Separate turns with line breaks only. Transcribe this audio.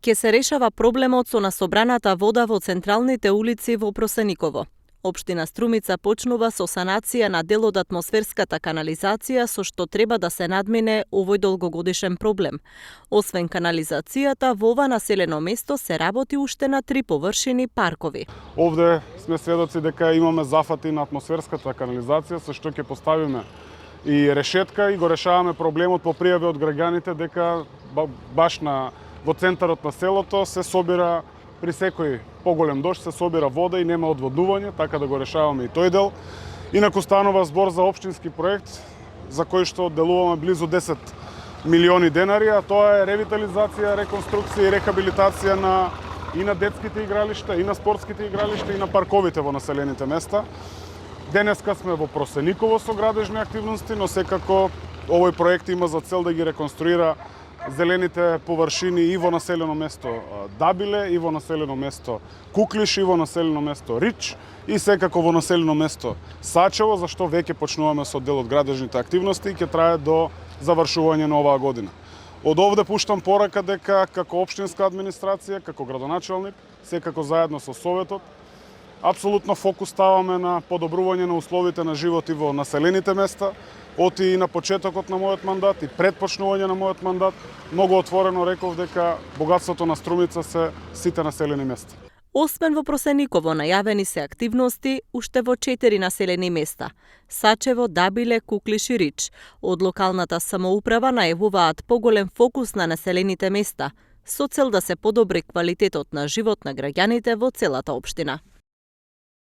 Ке се решава проблемот со насобраната вода во централните улици во Просениково. Општина Струмица почнува со санација на дел од атмосферската канализација, со што треба да се надмине овој долгогодишен проблем. Освен канализацијата, во ова населено место се работи уште на 3 површини паркови.
Овде сме сведоци дека имаме зафати на атмосферската канализација, со што ќе поставиме и решетка и го решаваме проблемот по пријави од граѓаните дека баш во центарот на селото се собира при секој поголем дожд се собира вода и нема одводнување, така да го решаваме и тој дел. Инаку станува збор за општински проект за кој што делуваме близу 10 милиони денари, а тоа е ревитализација, реконструкција и рехабилитација и на детските игралишта, и на спортските игралишта, и на парковите во населените места. Денеска сме во Просениково со градежни активности, но секако овој проект има за цел да ги реконструира зелените површини и во населено место Дабиле, и во населено место Куклиш, и во населено место Рич, и секако во населено место Сачево, зашто веќе почнуваме со дел од градежните активности и ќе трае до завршување на оваа година. Од овде пуштам порака дека како општинска администрација, како градоначалник, секако заедно со Советот, апсолутно фокус ставаме на подобрување на условите на живот и во населените места. Оти и на почетокот на мојот мандат и пред почнување на мојот мандат, многу отворено реков дека богатството на Струмица се сите населени места.
Освен во Просениково најавени се активности уште во 4 населени места – Сачево, Дабиле, Куклиш и Рич. Од локалната самоуправа најавуваат поголем фокус на населените места, со цел да се подобри квалитетот на живот на граѓаните во целата општина.